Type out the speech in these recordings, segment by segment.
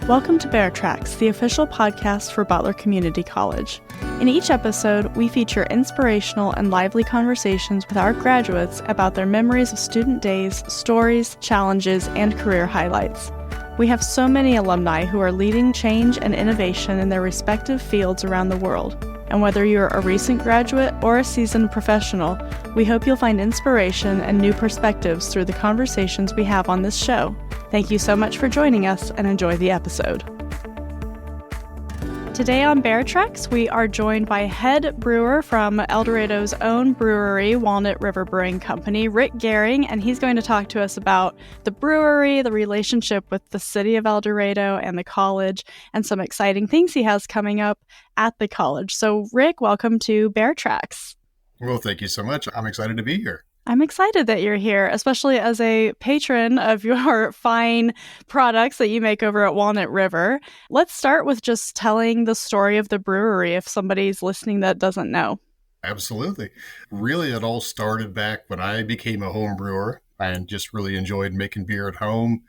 Welcome to Bear Tracks, the official podcast for Butler Community College. In each episode, we feature inspirational and lively conversations with our graduates about their memories of student days, stories, challenges, and career highlights. We have so many alumni who are leading change and innovation in their respective fields around the world. And whether you're a recent graduate or a seasoned professional, we hope you'll find inspiration and new perspectives through the conversations we have on this show. Thank you so much for joining us and enjoy the episode. Today on Bear Tracks, we are joined by head brewer from El Dorado's own brewery, Walnut River Brewing Company, Rick Goehring, and he's going to talk to us about the brewery, the relationship with the city of El Dorado and the college, and some exciting things he has coming up at the college. So, Rick, welcome to Bear Tracks. Well, thank you so much. I'm excited to be here. I'm excited that you're here, especially as a patron of your fine products that you make over at Walnut River. Let's start with just telling the story of the brewery if somebody's listening that doesn't know. Absolutely. Really, it all started back when I became a home brewer and just really enjoyed making beer at home.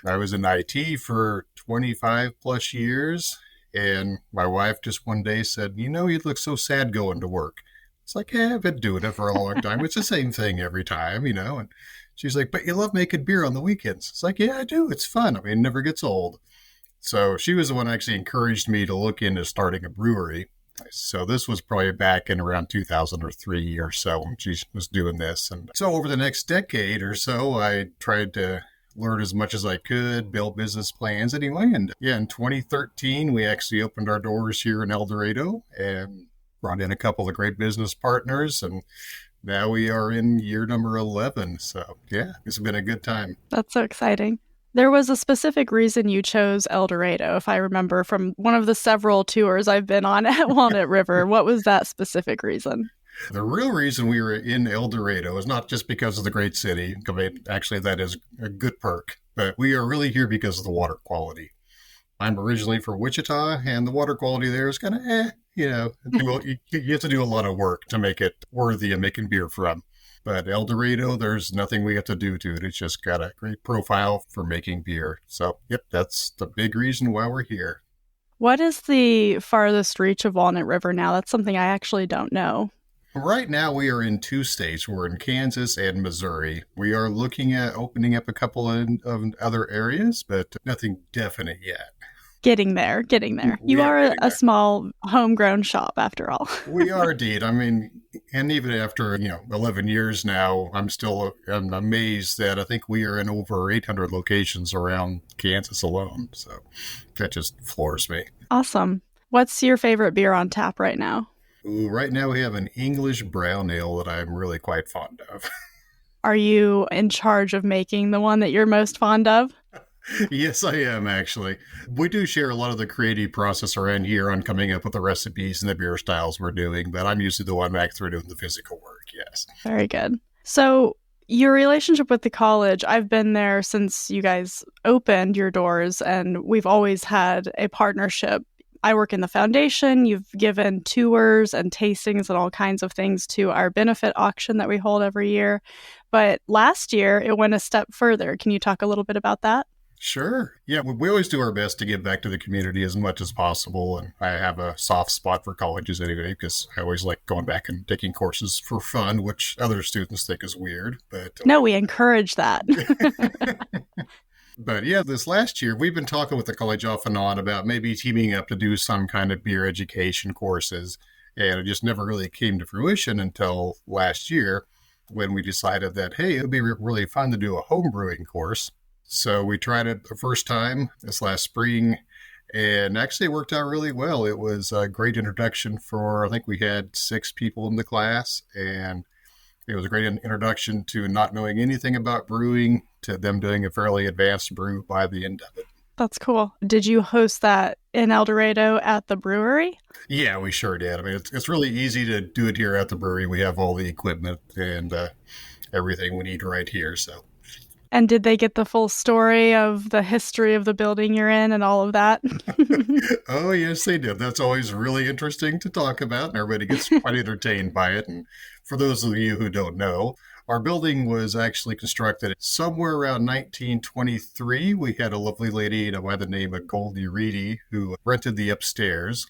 I was in IT for 25 plus years, and my wife just one day said, "You know, you look so sad going to work." It's like, yeah, I've been doing it for a long time. It's the same thing every time, you know. And she's like, "But you love making beer on the weekends." It's like, yeah, I do. It's fun. I mean, it never gets old. So she was the one who actually encouraged me to look into starting a brewery. So this was probably back in around 2003 or so when she was doing this. And so over the next decade or so, I tried to learn as much as I could, build business plans anyway. And yeah, in 2013, we actually opened our doors here in El Dorado and brought in a couple of great business partners, and now we are in year number 11. So yeah, it's been a good time. That's so exciting. There was a specific reason you chose El Dorado, if I remember from one of the several tours I've been on at Walnut River. What was that specific reason? The real reason we were in El Dorado is not just because of the great city. I mean, actually, that is a good perk, but we are really here because of the water quality. I'm originally from Wichita, and the water quality there is kind of you know, you have to do a lot of work to make it worthy of making beer from. But El Dorado, there's nothing we have to do to it. It's just got a great profile for making beer. So, yep, that's the big reason why we're here. What is the farthest reach of Walnut River now? That's something I actually don't know. Right now, we are in 2 states. We're in Kansas and Missouri. We are looking at opening up a couple of other areas, but nothing definite yet. Getting there. You are a small homegrown shop after all. We are indeed. I mean, and even after, 11 years now, I'm amazed that I think we are in over 800 locations around Kansas alone. So that just floors me. Awesome. What's your favorite beer on tap right now? Ooh, right now we have an English brown ale that I'm really quite fond of. Are you in charge of making the one that you're most fond of? Yes, I am, actually. We do share a lot of the creative process around here on coming up with the recipes and the beer styles we're doing, but I'm usually the one back there doing the physical work, yes. Very good. So your relationship with the college, I've been there since you guys opened your doors, and we've always had a partnership. I work in the foundation. You've given tours and tastings and all kinds of things to our benefit auction that we hold every year. But last year, it went a step further. Can you talk a little bit about that? Sure. Yeah, we always do our best to give back to the community as much as possible. And I have a soft spot for colleges anyway, because I always like going back and taking courses for fun, which other students think is weird. But no, we encourage that. But yeah, this last year, we've been talking with the college off and on about maybe teaming up to do some kind of beer education courses. And it just never really came to fruition until last year when we decided that, hey, it would be really fun to do a homebrewing course. So we tried it the first time this last spring, and actually it worked out really well. It was a great introduction I think we had 6 people in the class, and it was a great introduction to not knowing anything about brewing to them doing a fairly advanced brew by the end of it. That's cool. Did you host that in El Dorado at the brewery? Yeah, we sure did. I mean, it's really easy to do it here at the brewery. We have all the equipment and everything we need right here, so. And did they get the full story of the history of the building you're in and all of that? Oh, yes, they did. That's always really interesting to talk about, and everybody gets quite entertained by it. And for those of you who don't know, Our building was actually constructed somewhere around 1923. We had a lovely lady by the name of Goldie Reedy who rented the upstairs,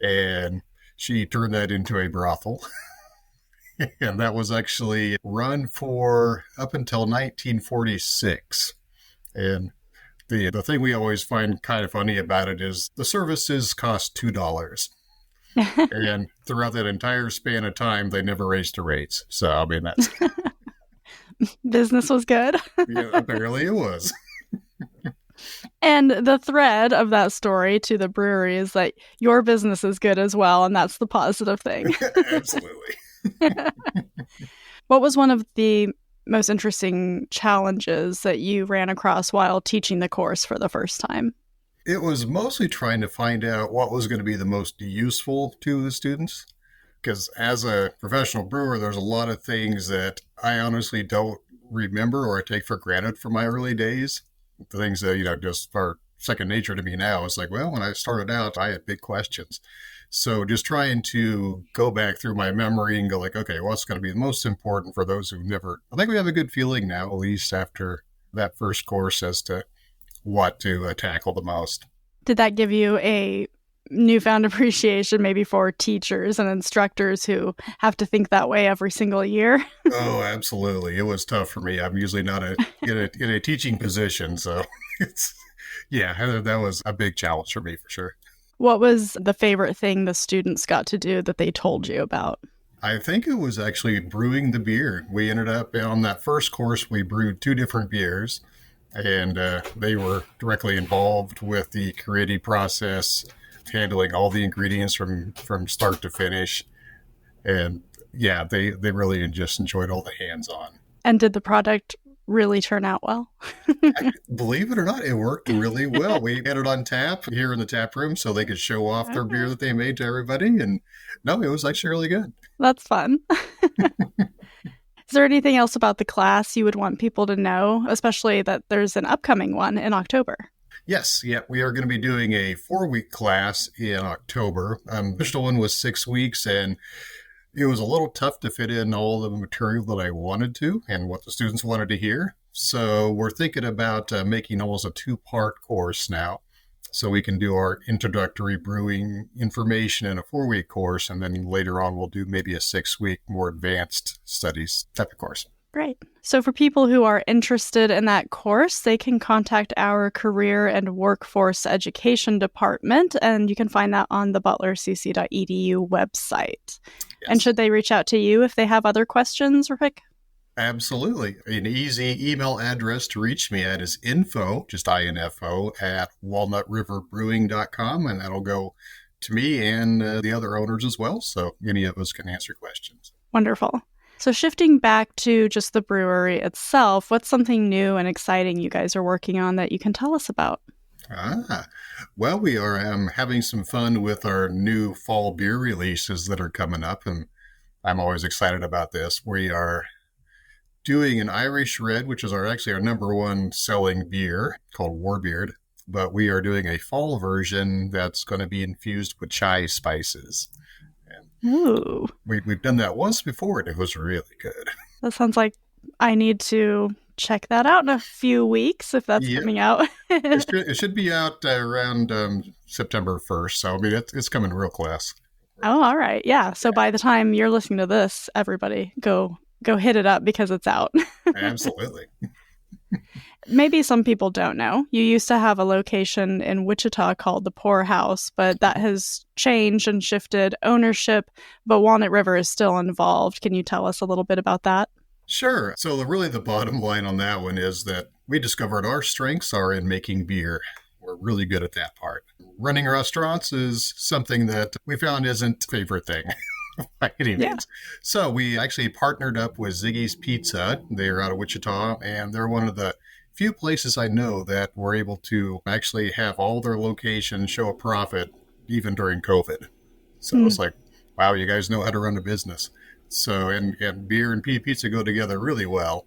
and she turned that into a brothel. And that was actually run for up until 1946. And the thing we always find kind of funny about it is the services cost $2. And throughout that entire span of time, they never raised the rates. So, I mean, that's... Business was good. Yeah, apparently it was. And the thread of that story to the brewery is that your business is good as well, and that's the positive thing. Absolutely. What was one of the most interesting challenges that you ran across while teaching the course for the first time? It was mostly trying to find out what was going to be the most useful to the students. Because as a professional brewer, there's a lot of things that I honestly don't remember or I take for granted from my early days. The things that, just are second nature to me now. It's like, well, when I started out, I had big questions. So just trying to go back through my memory and go like, okay, what's going to be the most important for those who've never... I think we have a good feeling now, at least after that first course, as to what to tackle the most. Did that give you a newfound appreciation maybe for teachers and instructors who have to think that way every single year? Oh, absolutely. It was tough for me. I'm usually not in a teaching position. So that was a big challenge for me for sure. What was the favorite thing the students got to do that they told you about? I think it was actually brewing the beer. We ended up on that first course, we brewed 2 different beers, and they were directly involved with the creative process, handling all the ingredients from start to finish. And yeah, they really just enjoyed all the hands-on. And did the product really turn out well? Believe it or not, it worked really well. We had it on tap here in the tap room so they could show off their beer that they made to everybody. And no, it was actually really good. That's fun. Is there anything else about the class you would want people to know, especially that there's an upcoming one in October? Yes, yeah, we are going to be doing a 4-week class in October. The initial one was 6 weeks, and it was a little tough to fit in all the material that I wanted to and what the students wanted to hear. So we're thinking about making almost a 2-part course now. So we can do our introductory brewing information in a 4-week course, and then later on we'll do maybe a 6-week more advanced studies type of course. Great. So for people who are interested in that course, they can contact our Career and Workforce Education Department, and you can find that on the butlercc.edu website. Yes. And should they reach out to you if they have other questions, Rick? Absolutely. An easy email address to reach me at is info, just INFO, at walnutriverbrewing.com, and that'll go to me and the other owners as well, so any of us can answer questions. Wonderful. So shifting back to just the brewery itself, what's something new and exciting you guys are working on that you can tell us about? Well, we are having some fun with our new fall beer releases that are coming up, and I'm always excited about this. We are doing an Irish Red, which is actually our number 1 selling beer, called Warbeard, but we are doing a fall version that's going to be infused with chai spices. Ooh. We've done that once before, and it was really good. That sounds like I need to check that out in a few weeks if that's coming out. It should be out around September 1st, so I mean, it's coming real close. Oh, all right. Yeah. So by the time you're listening to this, everybody go hit it up because it's out. Absolutely. Maybe some people don't know. You used to have a location in Wichita called the Pour House, but that has changed and shifted ownership, but Walnut River is still involved. Can you tell us a little bit about that? Sure. So really the bottom line on that one is that we discovered our strengths are in making beer. We're really good at that part. Running restaurants is something that we found isn't a favorite thing. By any means. Yeah. So we actually partnered up with Ziggy's Pizza. They're out of Wichita, and they're one of the few places I know that were able to actually have all their locations show a profit even during COVID. So it's like, wow, you guys know how to run a business. So, and beer and pizza go together really well.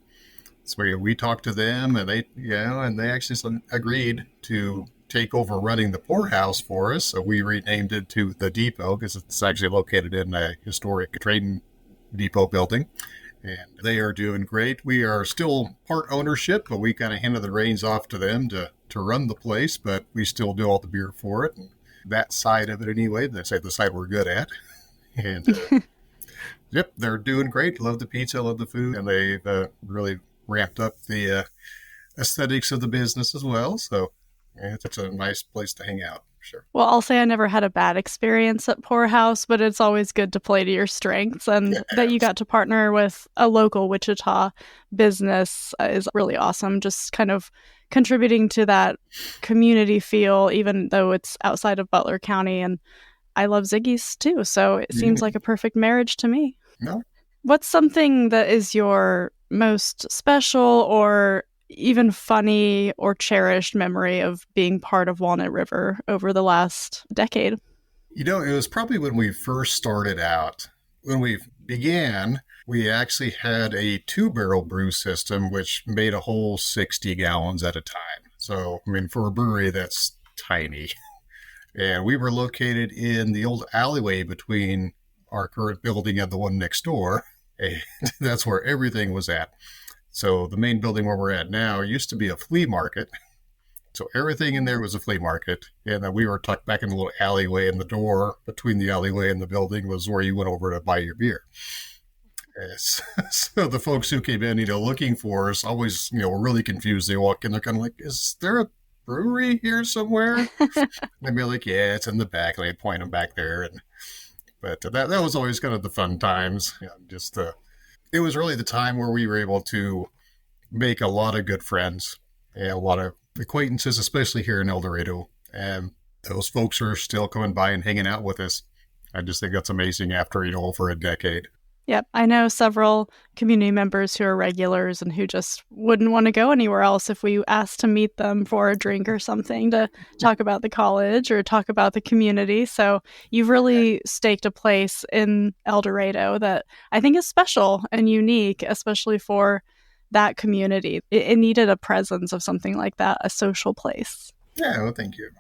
So we talked to them, and they actually agreed to take over running the Pour House for us. So we renamed it to the Depot because it's actually located in a historic trading depot building. and they are doing great. We are still part ownership, but we kind of handed the reins off to them to run the place, but we still do all the beer for it. And that side of it anyway, that's the side we're good at. And yep, they're doing great. Love the pizza, love the food, and they've really ramped up the aesthetics of the business as well. So yeah, it's a nice place to hang out. Sure. Well, I'll say I never had a bad experience at Poorhouse, but it's always good to play to your strengths. And that you got to partner with a local Wichita business is really awesome. Just kind of contributing to that community feel, even though it's outside of Butler County. And I love Ziggy's too. So it seems like a perfect marriage to me. No. What's something that is your most special or even funny or cherished memory of being part of Walnut River over the last decade? It was probably when we first started out. When we began, we actually had a 2-barrel brew system, which made a whole 60 gallons at a time. So, for a brewery, that's tiny. And we were located in the old alleyway between our current building and the one next door. And that's where everything was at. So the main building where we're at now used to be a flea market. So everything in there was a flea market. And then we were tucked back in the little alleyway, and the door between the alleyway and the building was where you went over to buy your beer. Yes. So the folks who came in, looking for us always, were really confused. They walk in, they're kind of like, is there a brewery here somewhere? They'd be like, yeah, it's in the back. And they'd point them back there. But that was always kind of the fun times. It was really the time where we were able to make a lot of good friends and a lot of acquaintances, especially here in El Dorado. And those folks are still coming by and hanging out with us. I just think that's amazing after, over a decade. Yep. I know several community members who are regulars and who just wouldn't want to go anywhere else if we asked to meet them for a drink or something to talk about the college or talk about the community. So you've really staked a place in El Dorado that I think is special and unique, especially for that community. It needed a presence of something like that, a social place. Yeah, well, thank you.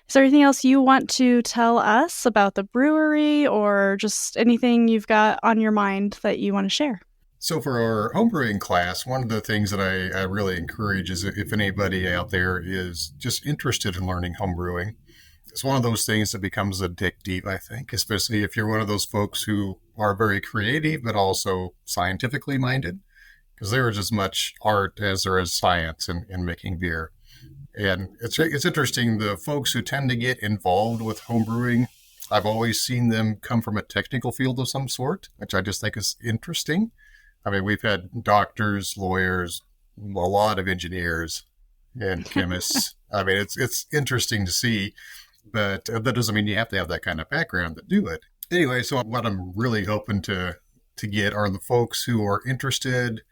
Is there anything else you want to tell us about the brewery or just anything you've got on your mind that you want to share? So for our homebrewing class, one of the things that I really encourage is if anybody out there is just interested in learning homebrewing, it's one of those things that becomes addictive, I think, especially if you're one of those folks who are very creative but also scientifically minded, because there is as much art as there is science in making beer. And it's interesting, the folks who tend to get involved with homebrewing, I've always seen them come from a technical field of some sort, which I just think is interesting. We've had doctors, lawyers, a lot of engineers and chemists. It's interesting to see, but that doesn't mean you have to have that kind of background to do it. Anyway, so what I'm really hoping to get are the folks who are interested,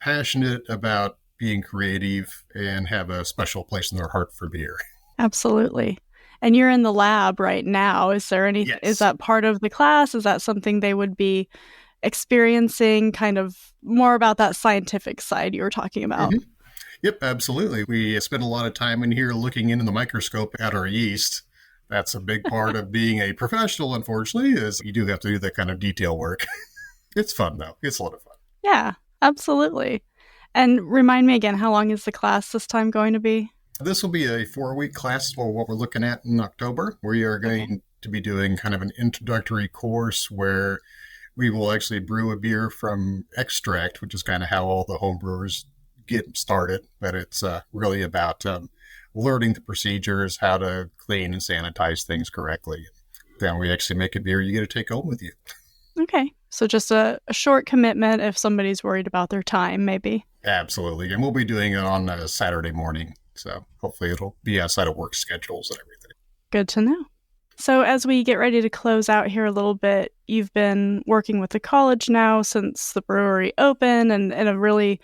passionate about being creative, and have a special place in their heart for beer. Absolutely. And you're in the lab right now. Is there any, Yes. Is that part of the class? Is that something they would be experiencing, kind of more about that scientific side you were talking about? Mm-hmm. Yep, absolutely. We spend a lot of time in here looking into the microscope at our yeast. That's a big part of being a professional, unfortunately, is you do have to do that kind of detail work. It's fun, though. It's a lot of fun. Yeah, absolutely. And remind me again, how long is the class this time going to be? This will be a 4-week class for what we're looking at in October. We are going to be doing kind of an introductory course where we will actually brew a beer from extract, which is kind of how all the home brewers get started. But it's really about learning the procedures, how to clean and sanitize things correctly. Then we actually make a beer you get to take home with you. Okay. So just a short commitment if somebody's worried about their time, maybe. Absolutely. And we'll be doing it on a Saturday morning. So hopefully it'll be outside of work schedules and everything. Good to know. So as we get ready to close out here a little bit, you've been working with the college now since the brewery opened and in a really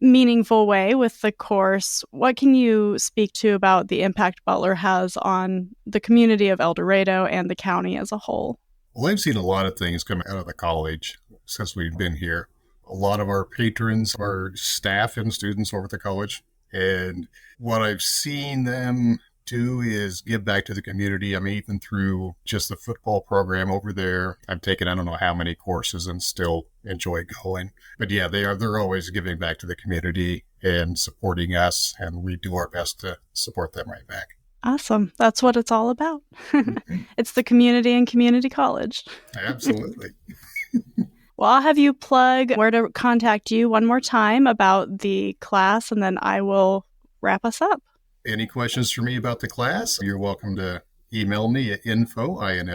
meaningful way with the course. What can you speak to about the impact Butler has on the community of El Dorado and the county as a whole? Well, I've seen a lot of things come out of the college since we've been here. A lot of our patrons are staff and students over at the college. And what I've seen them do is give back to the community. I mean, even through just the football program over there, I've taken I don't know how many courses and still enjoy going. But yeah, they're always giving back to the community and supporting us, and we do our best to support them right back. Awesome. That's what it's all about. It's the community and community college. Absolutely. Well, I'll have you plug where to contact you one more time about the class, and then I will wrap us up. Any questions for me about the class? You're welcome to email me at info at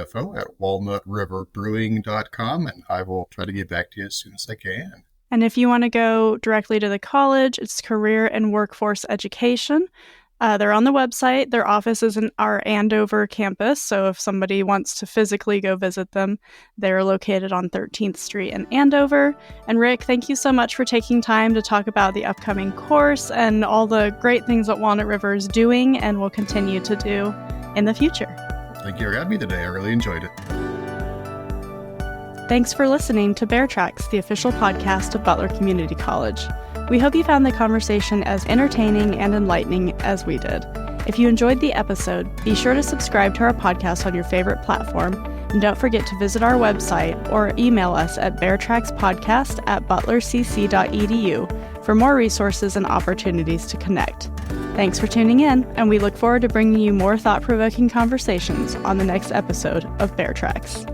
walnutriverbrewing.com, and I will try to get back to you as soon as I can. And if you want to go directly to the college, it's Career and Workforce Education. They're on the website. Their office is in our Andover campus, so if somebody wants to physically go visit them, they're located on 13th Street in Andover. And Rick, thank you so much for taking time to talk about the upcoming course and all the great things that Walnut River is doing and will continue to do in the future. Thank you for having me today. I really enjoyed it. Thanks for listening to Bear Tracks, the official podcast of Butler Community College. We hope you found the conversation as entertaining and enlightening as we did. If you enjoyed the episode, be sure to subscribe to our podcast on your favorite platform, and don't forget to visit our website or email us at beartrackspodcast@butlercc.edu for more resources and opportunities to connect. Thanks for tuning in, and we look forward to bringing you more thought-provoking conversations on the next episode of Bear Tracks.